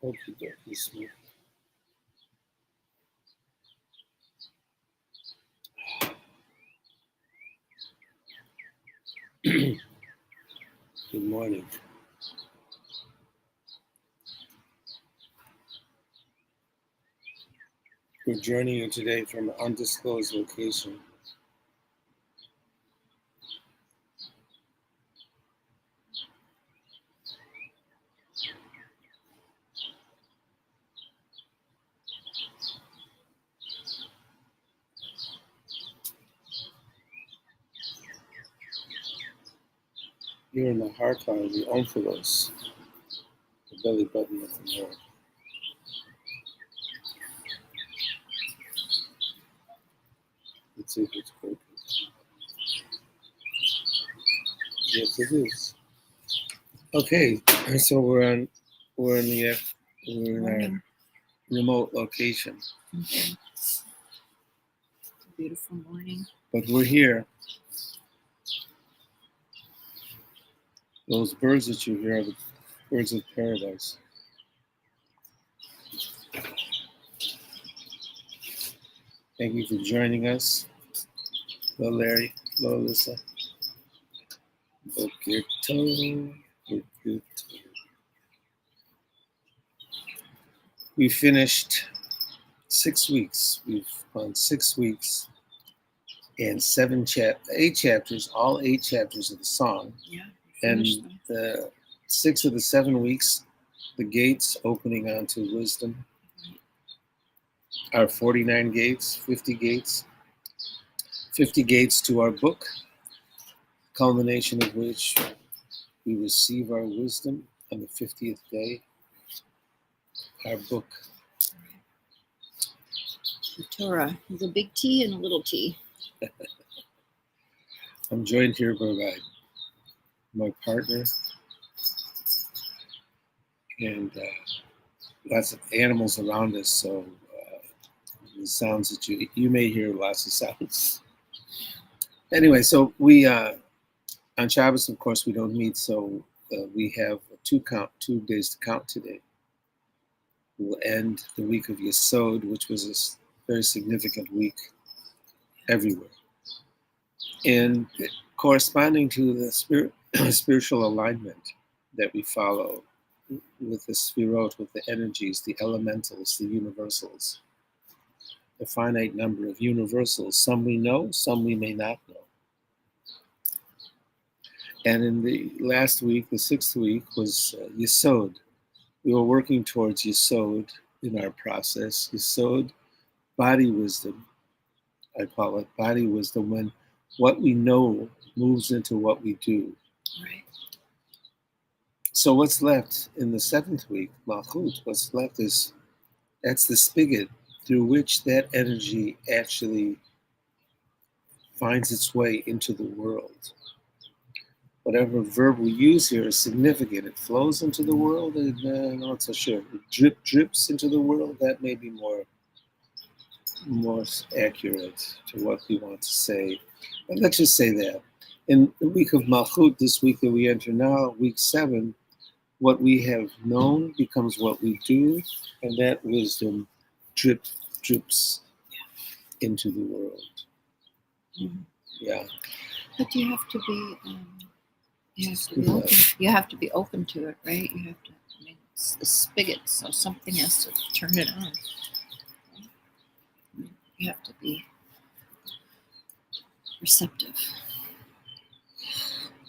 Okie dokie, sweet. Good morning. We're journeying you today from an undisclosed location. You're in the heart of the omphalos, the belly button of the Lord. Let's see if it's focused. Yes, it is. Okay, so we're in our remote location. Mm-hmm. Beautiful morning. But we're here. Those birds that you hear are the birds of paradise. Thank you for joining us. Hello, Larry. Hello, Alyssa. Boker tov. Boker tov. We finished 6 weeks. We've gone 6 weeks and 8 chapters, all 8 chapters of the song. Yeah. And the 6 of the 7 weeks, the gates opening onto wisdom are 49 gates, 50 gates. 50 gates to our book, culmination of which we receive our wisdom on the 50th day. Our book. The Torah is a big T and a little t. I'm joined here by my partner and lots of animals around us, so the sounds that you may hear lots of sounds. Anyway, so we on Shabbos, of course, we don't meet, so we have 2 days to count today. We'll end the week of Yesod, which was a very significant week everywhere. And corresponding to the spiritual alignment that we follow with the Sfirot, with the energies, the elementals, the universals, the finite number of universals. Some we know, some we may not know. And in the last week, the 6th week, was Yesod. We were working towards Yesod in our process. Yesod, body wisdom. I call it body wisdom, when what we know moves into what we do. Right. So what's left in the 7th week, Malkhut, what's left is, that's the spigot through which that energy actually finds its way into the world. Whatever verb we use here is significant. It flows into the world, and I'm not so sure. It drips into the world. That may be more accurate to what we want to say. But let's just say that. In the week of Malkhut, this week that we enter now, week 7, what we have known becomes what we do, and that wisdom drips into the world. Mm-hmm. Yeah. But you have to be open. You have to be open to it, right? You have to. I mean, it's the spigot, so something has to turn it on. You have to be receptive.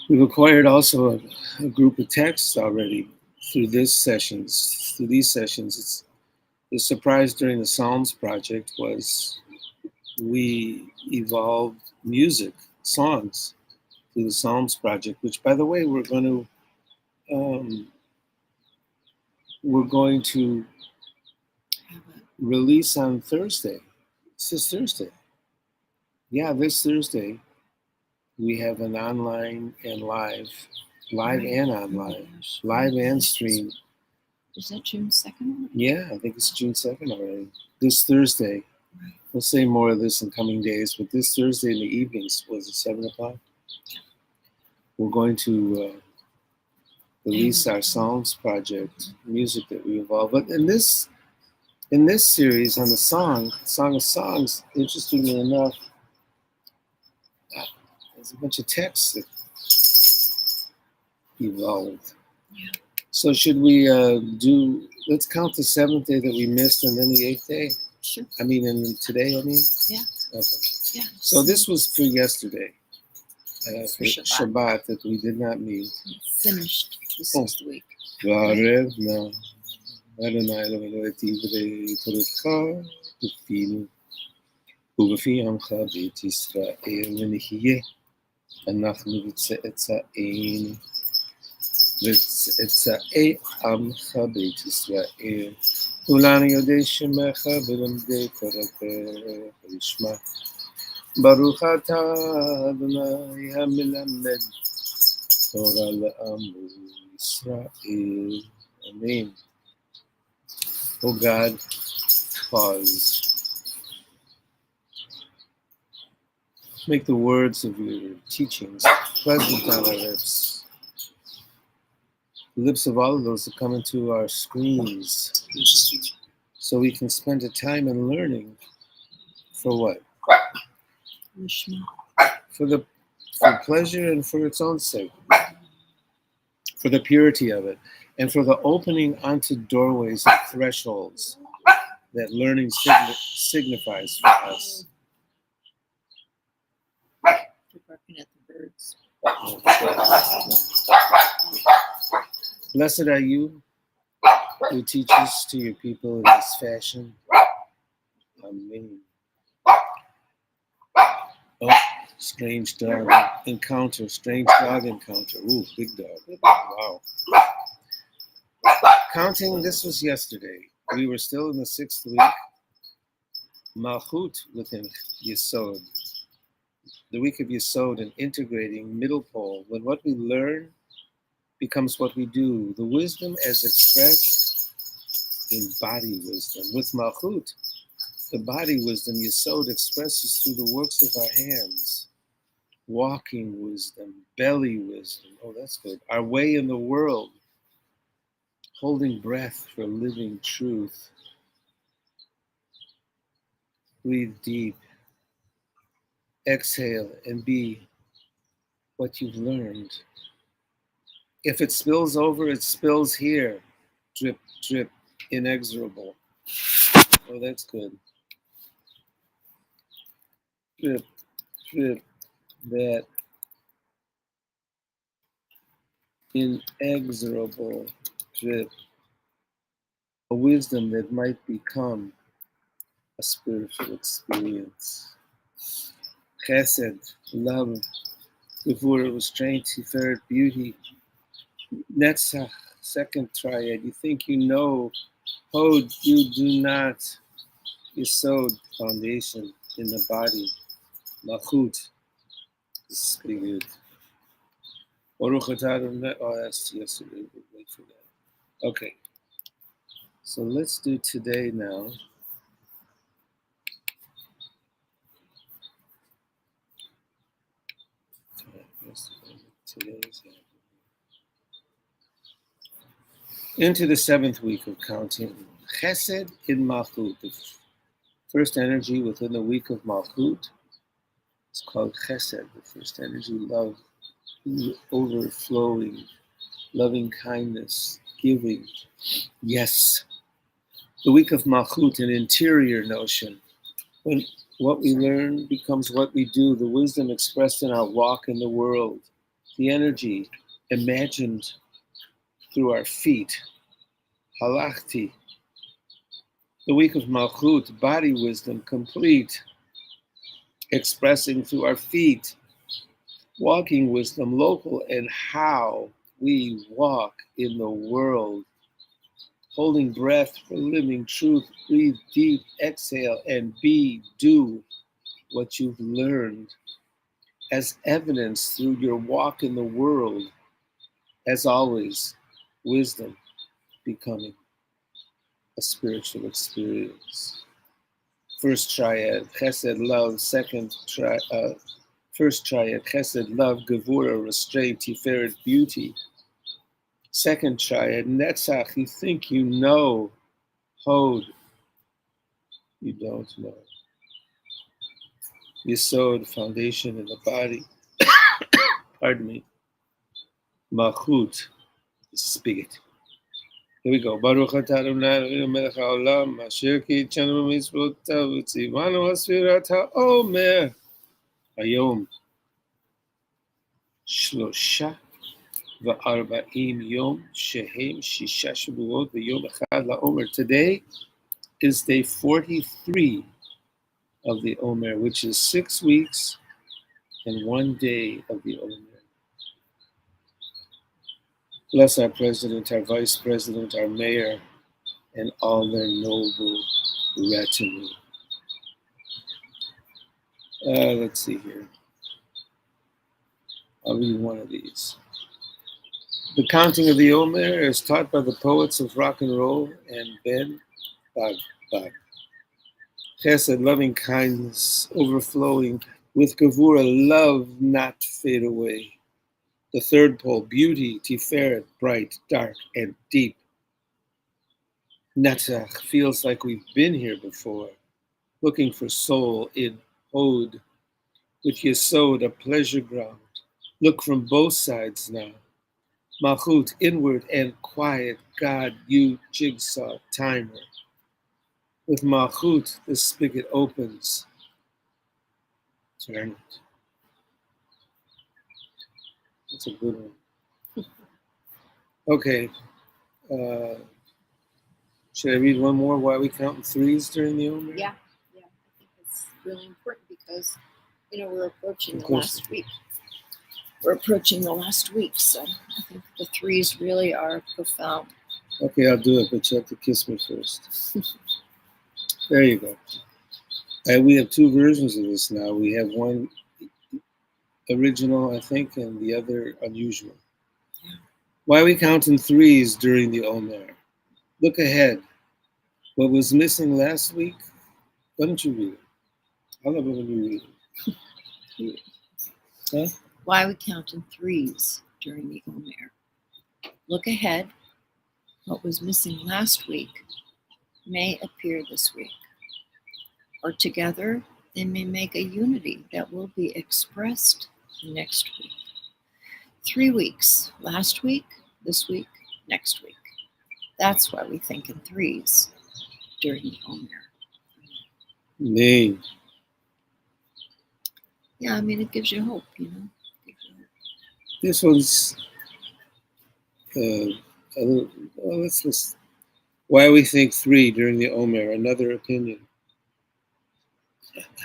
We've acquired also a group of texts already through these sessions. It's the surprise during the Psalms project was we evolved music, songs through the Psalms project, which, by the way, we're going to release on Thursday. It's this Thursday. Yeah, this Thursday. We have an online and live and online, live and stream. Is that June 2nd? Yeah, I think it's June 2nd already. This Thursday. Right. We'll say more of this in coming days, but this Thursday in the evenings, was it 7 o'clock? We're going to release our songs project, music that we evolve. But in this series on the Song of Songs, interestingly enough, there's a bunch of texts that evolved. Yeah. So should we let's count the 7th day that we missed and then the 8th day? Sure. And today, Yeah. Okay. Yeah. So this was for yesterday, For for Shabbat. Shabbat that we did not meet. Finished the 6th week. וערבנה, אדוני אלוהינו את עברי תורתך בפינו, ובפי עמך בית ישראל ונחיה, אנחנו וצאצאינו, וצאצאי עמך בית ישראל, כולנו יודעי שמך ולמדי תורתך לשמה. ברוך אתה אדוני המלמד תורה לעמו Israel. Amen. Oh God, pause. Make the words of your teachings pleasant on our lips. The lips of all of those that come into our screens. So we can spend a time in learning. For what? Lishma. For pleasure and for its own sake. For the purity of it, and for the opening onto doorways and thresholds that learning signifies for us. You're barking at the birds. Blessed are you who teaches to your people in this fashion. Amen. Oh, strange dog encounter. Ooh, big dog. Wow. Counting, this was yesterday. We were still in the 6th week. Malkhut within Yesod. The week of Yesod and integrating middle pole. When what we learn becomes what we do. The wisdom as expressed in body wisdom. With Malkhut, the body wisdom Yesod expresses through the works of our hands. Walking wisdom, belly wisdom. Oh, that's good. Our way in the world. Holding breath for living truth. Breathe deep. Exhale and be what you've learned. If it spills over, it spills here. Drip, drip, inexorable. Oh, that's good. Drip, drip, that inexorable drip. A wisdom that might become a spiritual experience. Chesed, love, Gevurah, restraint, Tiferet, beauty. Netzach, second triad. You think you know. Hod, you do not. Yesod, foundation in the body. Malkhut, disfigured. Baruch atah Adonai. Oh, that's yesterday. We'll wait for that. Okay. So let's do today now. Today's into the 7th week of counting. Chesed in Malkhut, the first energy within the week of Malkhut. It's called Chesed, the first energy, love, overflowing, loving kindness, giving. Yes. The week of Malkhut, an interior notion. When what we learn becomes what we do, the wisdom expressed in our walk in the world, the energy imagined through our feet. Halachti. The week of Malkhut, body wisdom complete, expressing through our feet. Walking wisdom local and how we walk in the world. Holding breath for living truth, breathe deep, exhale, and do what you've learned. As evidence through your walk in the world, as always, wisdom becoming a spiritual experience. First triad, chesed, love. First triad, chesed, love, gevurah, restraint, tiferet, beauty. second triad, Netzach, you think you know, Hod, you don't know. Yesod, foundation in the body, pardon me, Malkhut, the spigot. Here we go. Baruch atah Adonai melech haolam, asher ki'itzanu b'mitzvotav v'tzivanu hasfirat ha'omer. Hayom, shlosha v'arba'im yom, shehem shisha shavuot v'yom echad la'omer. Today is day 43 of the Omer, which is 6 weeks and 1 day of the Omer. Bless our president, our vice president, our mayor, and all their noble retinue. Let's see here. I'll read one of these. The counting of the Omer is taught by the poets of rock and roll and Ben Bag. Chesed, loving kindness, overflowing with Gevura, love not fade away. The third pole, beauty, Tiferet, bright, dark, and deep. Netzach feels like we've been here before, looking for soul in Hod, with Yesod, a pleasure ground. Look from both sides now. Malkhut, inward and quiet, God, you jigsaw timer. With Malkhut, the spigot opens. Turn it. That's a good one. Okay. Should I read one more? Why are we counting threes during the Omer? Yeah. I think it's really important because, we're approaching the last week. We're approaching the last week, so I think the threes really are profound. Okay, I'll do it, but you have to kiss me first. There you go. We have two versions of this now. We have one original, I think, and the other unusual. Yeah. Why are we counting threes during the Omer? Look ahead. What was missing last week? Why don't you read it? I love it when you read it. Huh? Why are we counting threes during the Omer? Look ahead. What was missing last week may appear this week. Or together, they may make a unity that will be expressed next week. 3 weeks. Last week, this week, next week. That's why we think in threes during the Omer. Name. Yeah, it gives you hope, This one's a little, well, let's listen. Why we think three during the Omer, another opinion.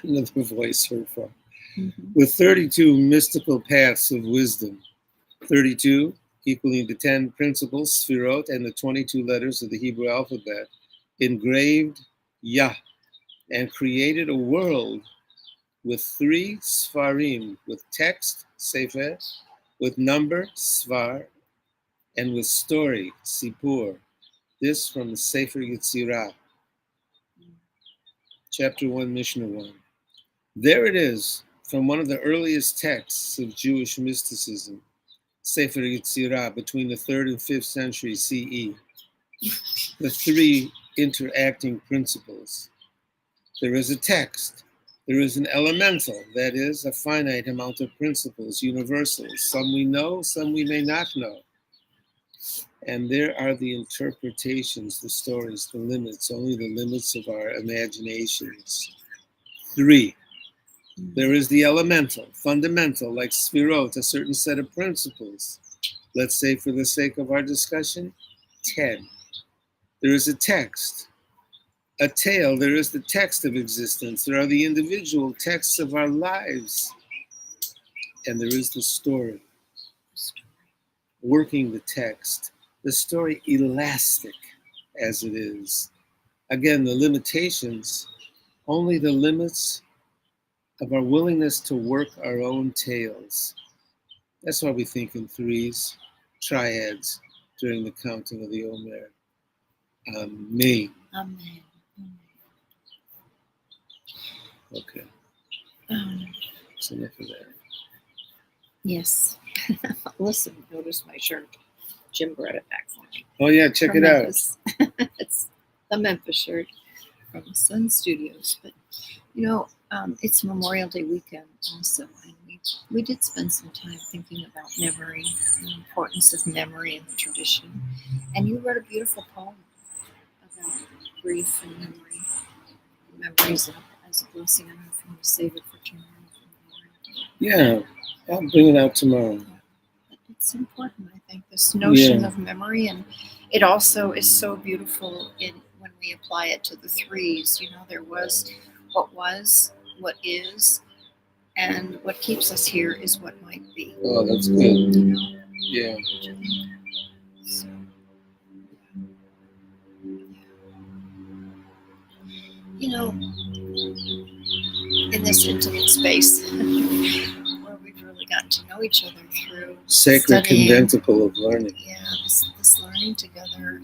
Another voice heard from. Mm-hmm. With 32 mystical paths of wisdom, 32 equaling the 10 principles, Sfirot, and the 22 letters of the Hebrew alphabet, engraved Yah, and created a world with 3 Sfarim, with text, Sefer, with number, Svar, and with story, Sipur. This from the Sefer Yetzirah, chapter 1, Mishnah 1. There it is, from one of the earliest texts of Jewish mysticism, Sefer Yetzirah, between the 3rd and 5th century CE. The 3 interacting principles. There is a text. There is an elemental, that is, a finite amount of principles, universals. Some we know, some we may not know. And there are the interpretations, the stories, the limits, only the limits of our imaginations. 3. There is the elemental, fundamental, like Sfirot, a certain set of principles. Let's say, for the sake of our discussion, 10. There is a text, a tale. There is the text of existence. There are the individual texts of our lives. And there is the story, working the text, the story elastic as it is. Again, the limitations, only the limits of our willingness to work our own tales. That's why we think in threes, triads, during the counting of the Omer. Amen. Amen. Okay. That's enough of that. Yes. Listen, notice my shirt. Jim brought it back for me. Oh yeah, check From it out. Memphis. It's the Memphis shirt from Sun Studios. But it's Memorial Day weekend also, and we did spend some time thinking about memory, the importance of memory in the tradition. And you wrote a beautiful poem about grief and memory, memories as a blessing. I don't know if you want to save it for tomorrow. Yeah, I'll bring it out tomorrow. But it's important, I think, this notion Yeah. of memory, and it also is so beautiful when we apply it to the threes. There was, what is, and what keeps us here is what might be. Oh, that's good. Yeah. Don't you think? So, in this intimate space where we've really gotten to know each other through Sacred studying, conventicle of learning. yeah, this learning together.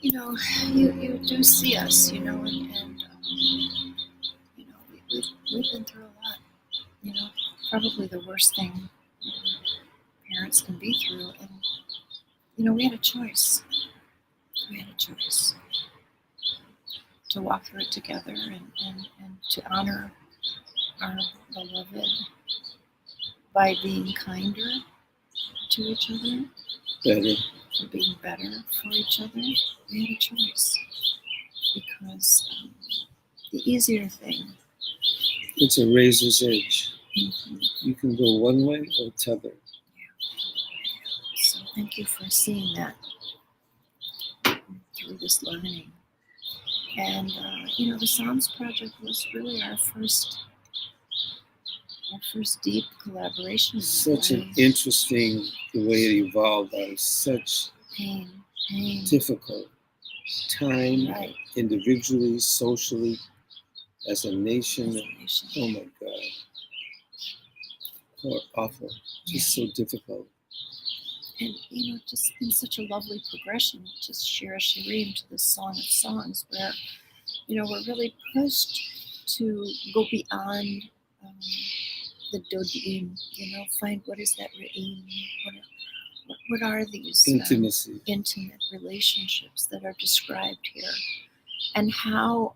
You do see us, and we've been through a lot. Probably the worst thing parents can be through, and we had a choice. We had a choice to walk through it together and to honor our beloved by being kinder to each other, Better. for being better for each other. We had a choice because the easier thing. It's a razor's edge. Mhm. You can go one way or t'other. So thank you for seeing that through this learning. And the Psalms Project was really our first deep collaboration. In that Such an way. interesting the way it evolved out of such pain, difficult time, right? individually, socially, as a nation. As a nation. Oh my God. Poor, awful. Just so difficult. And just been such a lovely progression to Shir HaShirim, to the Song of Songs, where we're really pushed to go beyond the Dodim. Find what is that Re'im? What are these Intimacy. Intimate relationships that are described here, and how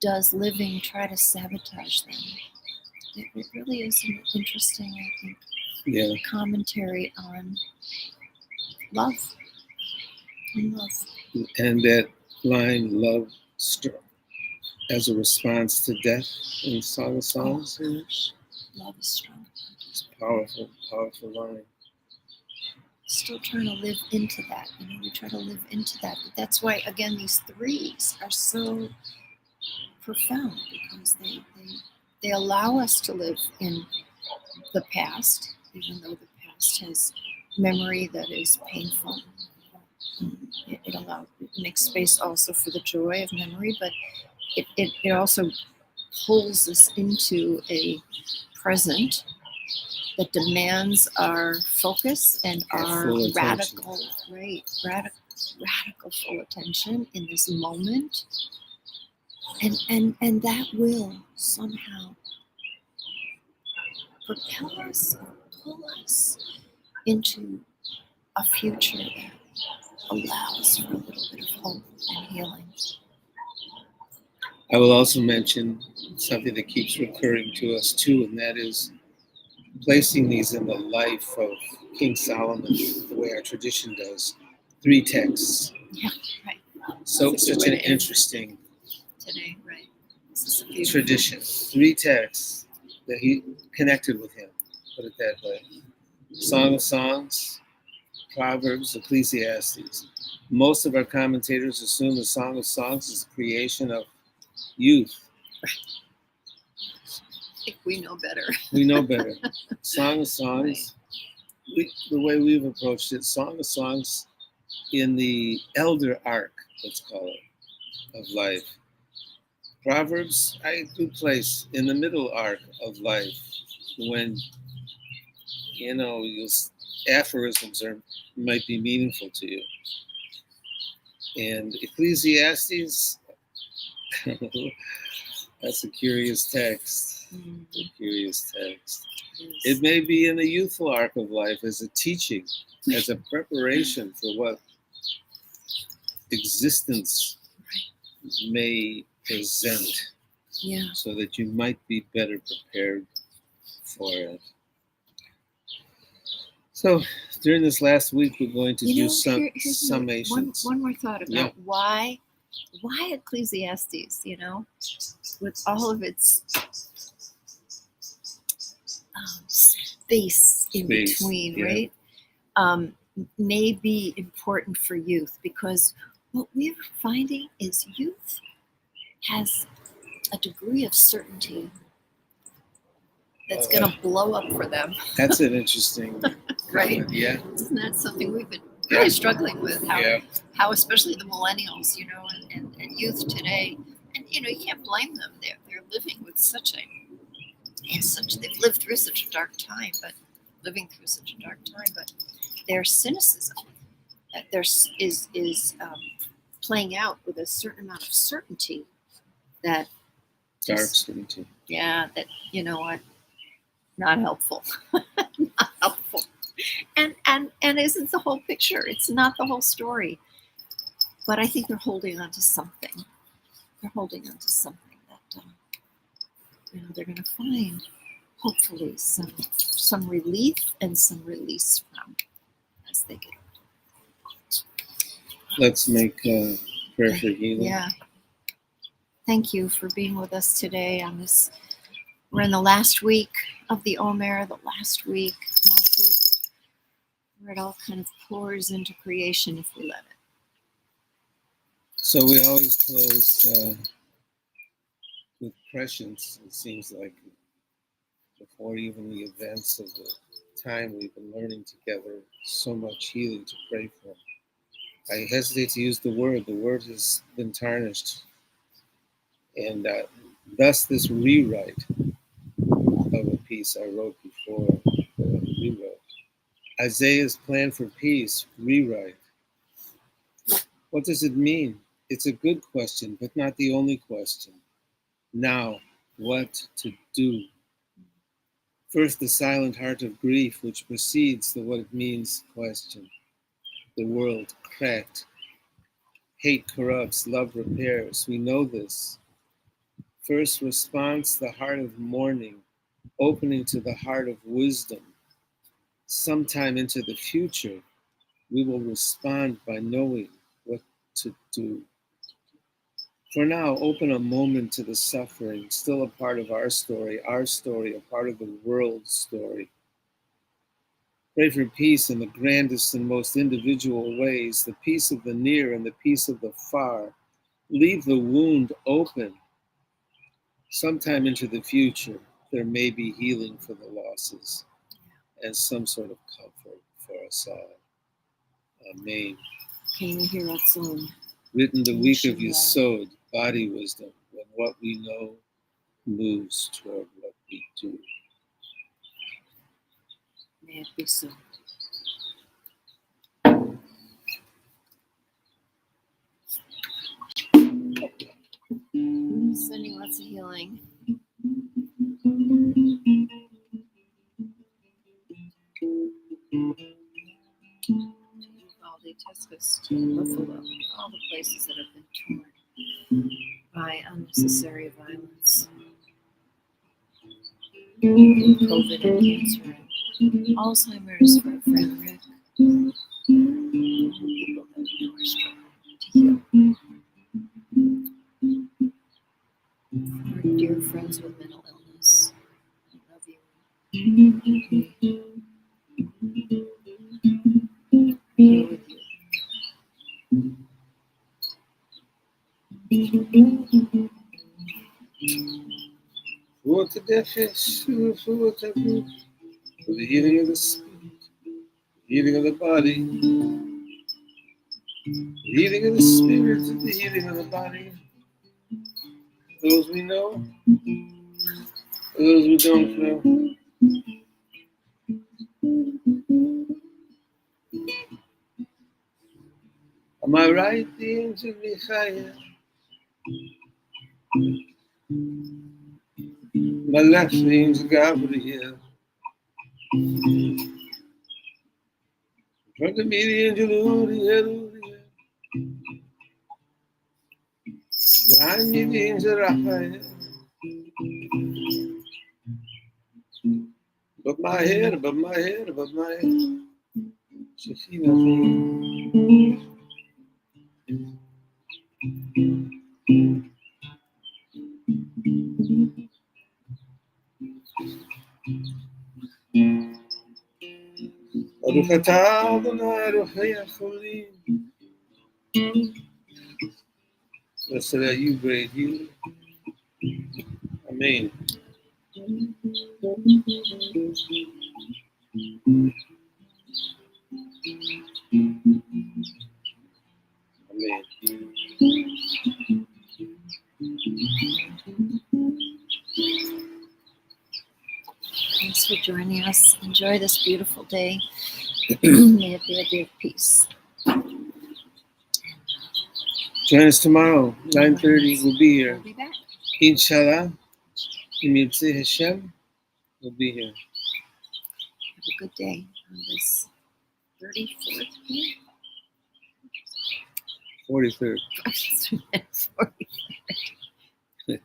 does living try to sabotage them? It really is an interesting, I think, commentary on love. And love. And that line, love as a response to death in Song of Songs. Love is strong. It's a powerful, powerful line. Still trying to live into that. We try to live into that. But that's why, again, these threes are so profound, because they allow us to live in the past, even though the past has memory that is painful. It makes space also for the joy of memory, but it also pulls us into a present that demands our focus and our radical full attention in this moment, and that will somehow propel us, pull us into a future that allows for a little bit of hope and healing. I will also mention something that keeps recurring to us too, and that is placing these in the life of King Solomon, the way our tradition does. 3 texts. Yeah, right. So such an interesting today, right? This is tradition. 3 texts that he connected with him. Put it that way. Song of Songs, Proverbs, Ecclesiastes. Most of our commentators assume the Song of Songs is a creation of youth. I think we know better. We know better. Song of Songs, right. The way we've approached it, Song of Songs in the elder arc, let's call it, of life. Proverbs, I do place in the middle arc of life, when aphorisms might be meaningful to you. And Ecclesiastes, that's a curious text. A curious text. It may be in the youthful arc of life as a teaching, as a preparation for what existence may present, Yeah. so that you might be better prepared for it. So during this last week, we're going to do some summations. One more thought about Yeah. why Ecclesiastes, with all of its space in between, yeah. right? May be important for youth, because what we're finding is youth has a degree of certainty that's going to blow up for them. That's an interesting right? comment. Yeah. Isn't that something we've been really struggling with? How especially the millennials, and youth today, and you can't blame them. They're living with they've lived through such a dark time, but their cynicism is playing out with a certain amount of certainty that dark certainty. Yeah, that not helpful. Not helpful. And isn't the whole picture. It's not the whole story. But I think they're holding on to something. They're holding on to something that they're going to find, hopefully, some relief and some release from as they get older. Let's make a prayer for healing. Yeah. Thank you for being with us today on this. We're in the last week of the Omer, the last week, Malkhut, where it all kind of pours into creation if we let it. So we always close with prescience, it seems like, before even the events of the time we've been learning together, so much healing to pray for. I hesitate to use the word. The word has been tarnished. And thus this rewrite of a piece I wrote before, rewrote. Isaiah's plan for peace, rewrite. What does it mean? It's a good question, but not the only question. Now, what to do? First, the silent heart of grief, which precedes the what it means question. The world cracked. Hate corrupts, love repairs. We know this. First response, the heart of mourning, opening to the heart of wisdom. Sometime into the future, we will respond by knowing what to do. For now, open a moment to the suffering, still a part of our story, a part of the world's story. Pray for peace in the grandest and most individual ways, the peace of the near and the peace of the far. Leave the wound open. Sometime into the future, there may be healing for the losses and some sort of comfort for us all. Amen. Can you hear that song? Written the week of Yesod, body wisdom, when what we know moves toward what we do. May it be so. Sending lots of healing. Tuscus, to Buffalo, and all the places that have been torn by unnecessary violence, COVID and cancer, and Alzheimer's for a friend Rick. People that we know are struggling to heal. Our dear friends with mental illness, I love you. Here with you. For the healing of the spirit, the healing of the body, the healing of the spirit, and the healing of the body. Those we know, those we don't know. Am I right, the angel Michael? My left, the angel Gabriel. Front of me, the angel, behind me, the angel Raphael. Above my head, above my head, above my head. Shekhinah thing. Baruch atah Adonai Elohei HaCholim. Blessed are you, great you. Amen. Amen. Thanks for joining us. Enjoy this beautiful day. May it be a day of peace. Join us tomorrow, 9:30. We'll be here. We'll be back. Inshallah. Im Yitzhak Hashem. We'll be here. Have a good day on this 34th day. 43rd. 43rd.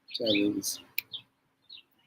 Shabbos.